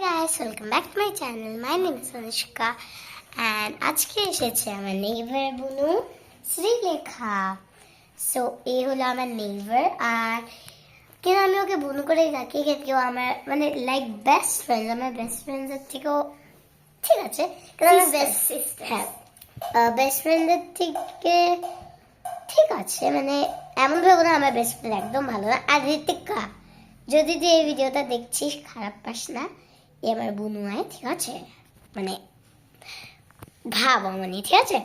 guys, welcome back to my channel. My name is Anushka and আজকে এসেছে আমার neighbour বুনু শ্রীলেখা। সো এই হলো আমার নেইবার আর কেন আমি ওকে বুনু করে রাখি কেউ আমার মানে লাইক বেস্ট ফ্রেন্ড, আমার বেস্ট ফ্রেন্ডের থেকেও ঠিক আছে কারণ আমার বেস্ট সিস্টার, হ্যাঁ বেস্ট ফ্রেন্ডের থেকে ঠিক আছে, মানে এমন ভাবে না আমার বেস্ট ফ্রেন্ড একদম ভালো না। আর ঋতিকা, যদি তুই এই ভিডিওটা দেখছিস খারাপ পাস না, এ আমার বুনু আয়, ঠিক আছে, মানে ভাব মানে ঠিক আছে।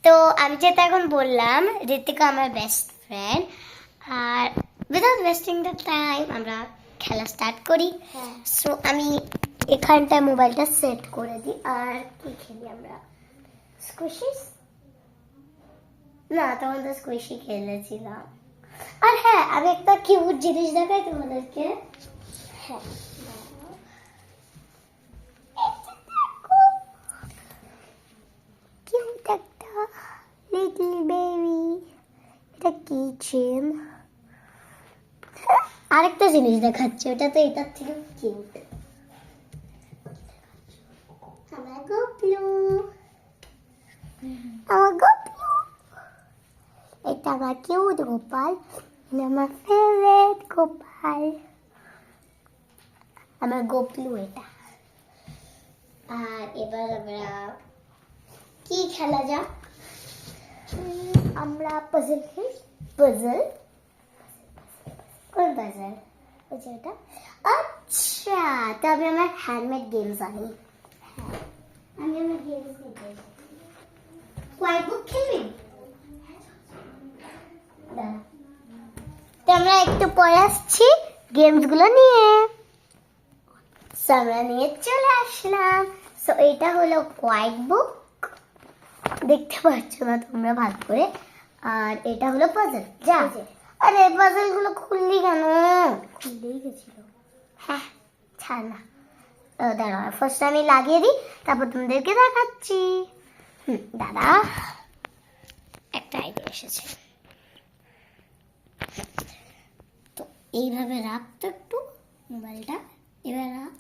তো আমি যেটা এখন বললাম ঋতিকা আমার বেস্ট ফ্রেন্ড, আর উইদাউট ওয়েস্টিং দ্য টাইম আমরা খেলা স্টার্ট করি। সো আমি এখানটায় মোবাইলটা সেট করে দিই। আর কি খেলি আমরা? স্কুইশিস না, তখন তো স্কুইশি খেলেছিলাম। আর হ্যাঁ, আমি একটা কিউট জিনিস দেখাই তোমাদেরকে। হ্যাঁ, কিউট একটা লিটল বেবি, এটা কি চেন। আরেকটা জিনিস দেখাচ্ছে, ওটা তো এটার থেকে কিউট। আমার গোপলু, আমার গোপলু, এটা আমার কিউট গোপাল, আমার ফেভারিট গোপাল, আমার গোপলু এটা। আর এবার আমরা কি খেলা যাক? আমরা পাজল খেলি। পাজল, কোন পাজল? ওই যে এটা। আচ্ছা, তবে আমার হ্যান্ডমেড গেমস আনি। হ্যাঁ, আমি আমার গেমস নিতে হোয়াইট বুক খেলবি? তো আমরা একটু পরে আসছি গেমস গুলো নিয়ে। আমরা নিয়ে চলে আসলাম। সো এটা হলো হোয়াইট বুক, দেখতে পাচ্ছ না তোমরা ভালো করে। আর এটা হলো পাজল। যা, আরে পাজল গুলো খুললি কেন? খুললেই গেছিল। হ্যাঁ, ছাড় না, দাঁড়া ফার্স্ট আমি লাগিয়ে দিই, তারপর তোমাদেরকে দেখাচ্ছি। দাদা একটা আইডিয়া এসেছে। তো এইভাবে রাখ তো একটু মোবাইলটা, এবার রাখ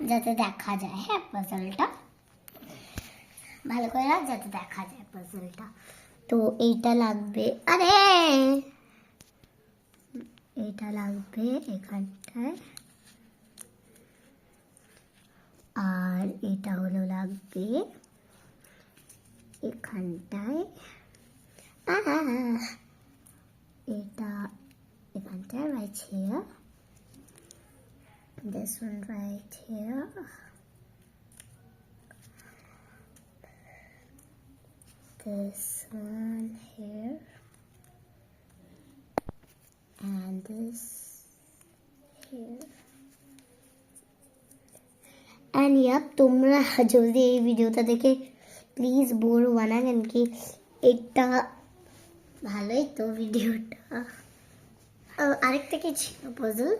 যাতে দেখা যায়। হ্যাঁ, পাজলটা ভালো করে রাখ যাতে দেখা যায় পাজলটা। তো এইটা লাগবে, আরে এইটা লাগবে এখানটায়, আর এটা হলো লাগবে এখানটায়, এটা এখানটায় right here, this one right here, this one here, and this here. And yeah, তোমরা যদি এই ভিডিওটা দেখে প্লিজ বোর বানাবেন কি, এটা ভালোই তো ভিডিওটা। আরেকটা কি ছিল পাজল?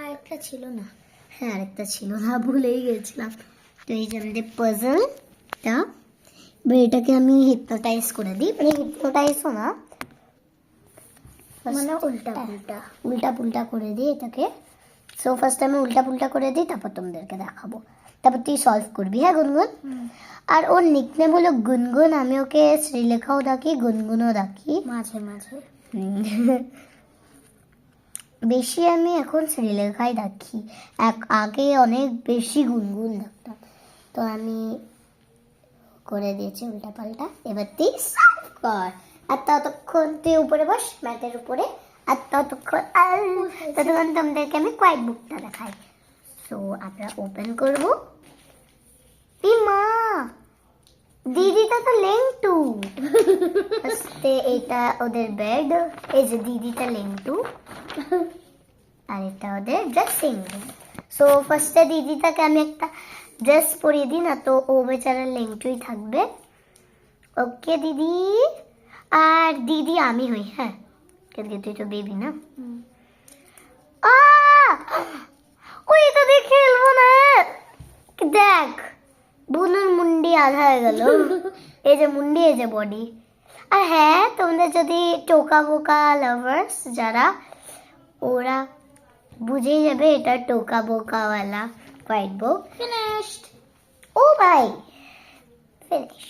আরেকটা ছিল না, হ্যাঁ আরেকটা ছিল না, ভুলেই গেছিলাম। তো এই যে আমাদের পাজলটা, এটাকে আমি হিপনোটাইজ করে দিই, মানে হিপনোটাইজও না, মানে উল্টা পুল্টা উল্টা পুল্টা করে দিই এটাকে। সো ফার্স্ট আমি উল্টা পুল্টা করে দিই, তারপর তোমাদেরকে দেখাবো, তারপর তুই সলভ করবি। হ্যাঁ গুনগুন। আর ওর নিকনেম হলো গুনগুন, আমি ওকে শ্রীলেখাও ডাকি, গুনগুনও ডাকি মাঝে মাঝে। বেশি আমি এখন শ্রীলেখাই ডাকি, আগে অনেক বেশি গুনগুন ডাকতাম। তো আমি করে দিয়েছি উল্টা পাল্টা, এবার তুই সলভ কর। আর ততক্ষণ তুই উপরে বস ম্যাটের উপরে, আর ততক্ষণ তোমাদেরকে আমি হোয়াইট বুকটা দেখাই। সো আমরা ওপেন করবো। মা, দিদিটা তো লেংটু। এটা ওদের বেড, এই যে দিদিটা লেংটু, আর এটা ওদের ড্রেসিং রুম। সো ফার্স্টে দিদিটাকে আমি একটা ড্রেস পরিয়ে দিই, না তো ও বেচারা লেংটুই থাকবে। ওকে দিদি, আর দিদি আমি হই। হ্যাঁ, কিন্তু তুই তো বেবি না। ওই তো দিয়ে খেলবো না। দেখ বুনুর মুন্ডি আধা হয়ে গেল, এই যে মুন্ডি, এই যে বডি। আর হ্যাঁ, তোমাদের যদি টোকা বোকা লাভার্স যারা, ওরা বুঝেই যাবে এটা টোকা বোকাওয়ালা হোয়াইট বুক। ফিনিশড। ও ভাই ফিনিশ।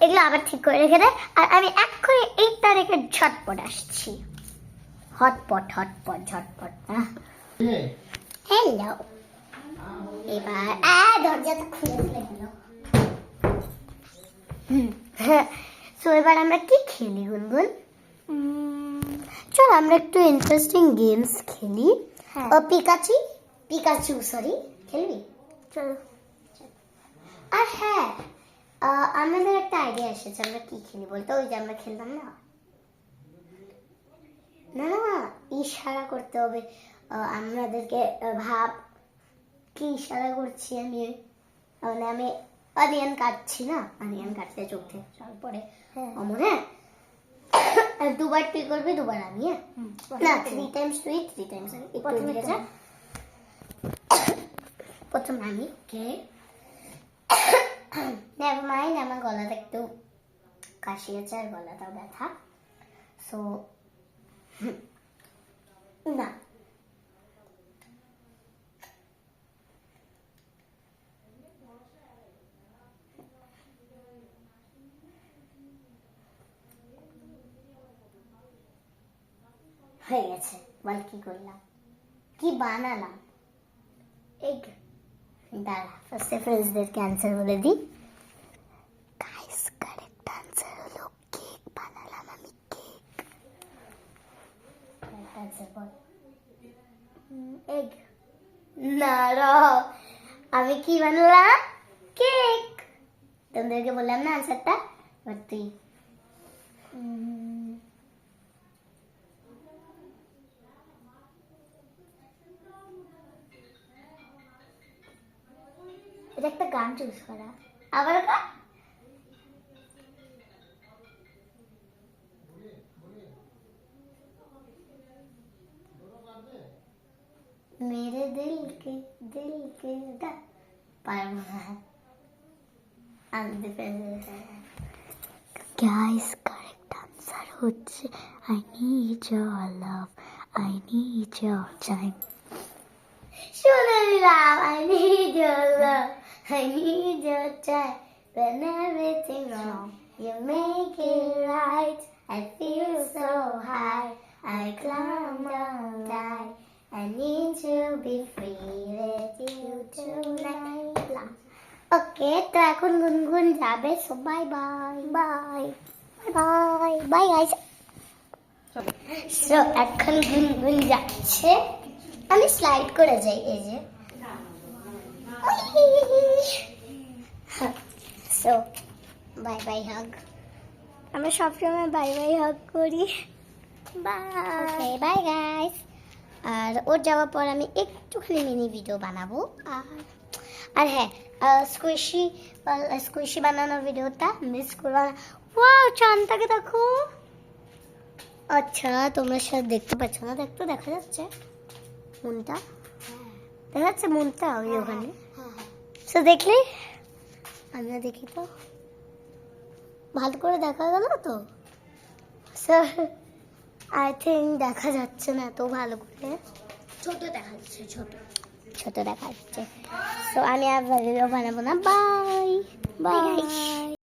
এগুলো আবার ঠিক করে রেখে দেয় আর আমি এক্ষুনি এইটা রেখে ঝটপট আসছি। হটপট হটপট ঝটপট। হ্যালো, এবার দরজাটা খুলে ফেলে গেল। সো এবার আমরা কি খেলি গুনগুন? চল আমরা একটু ইন্টারেস্টিং গেমস খেলি। পিকাচু সরি, খেলবি? চলো। আর হ্যাঁ, আমাদের একটা আইডিয়া এসেছে, আমরা কি খেলি বলতো? ওই যে আমরা খেললাম না, না না ইশারা করতে হবে আমাদেরকে। ভাব কি ইশারা করছি আমি, মানে আমি অনিয়ন কাটছি না, অনিয়ন কাটতে চোখ থেকে জল পড়ে অমর। হ্যাঁ, দুবার তুই করবি, দুবার আমি। না 3 টাইমস তুই 3 টাইমস আমি। প্রথম আমি। ওকে, নেভার মাইন্ড, আমার গলাটা একটু কাশি আছে আর গলাটাও ব্যথা। সো না, হয়ে গেছে। বল কি করলাম, কি বানালাম? এগ। দাঁড়া, ফার্স্টে ফ্রেন্ডসদেরকে অ্যান্সার বলে দিই। গাইস, কারেক্ট অ্যান্সার হলো কেক বানালাম আমি, কেক। কারেক্ট অ্যান্সার বল। এগ। না আমি কি বানালাম? কেক। তোমাদেরকে বললাম না অ্যান্সারটা, এবার তুই। এটা একটা গান চুজ করা। আবার কা मेरे दिल के पारबो ना। Guys, correct answer হচ্ছে I need your love, I need your time. শুনে নিলাম, I need your love, I need your time. When everything wrong, you make it right. I feel so high, I climb down tight. I need to be free with you tonight. ওকে, তো এখন গুনগুন যাবে। So bye bye bye bye bye guys. So এখন গুনগুন যাচ্ছে, আমি slide করে যাই। এই যে সো বাই বাই হাগ। আমরা সবসময় বাই বাই হাগ করি। Bye bye guys. আর ওর যাওয়ার পর আমি একটুখানি মিনি ভিডিও বানাবো। আর হ্যাঁ, স্কুইশি বানানোর ভিডিওটা মিস করো না। ওয়াও, চাঁদটাকে দেখো। আচ্ছা, তোমরা সব দেখতে পাচ্ছ না? দেখতো, দেখা যাচ্ছে মনটা, দেখা যাচ্ছে মনটা ওই ওখানে। সো দেখলে, আমিও দেখি তো, ভালো করে দেখা গেল তো? সো আই থিঙ্ক দেখা যাচ্ছে না তো ভালো করে, ছোট দেখা যাচ্ছে, ছোট দেখা যাচ্ছে। সো আমি আর ভিডিও বানাবো না। Bye bye.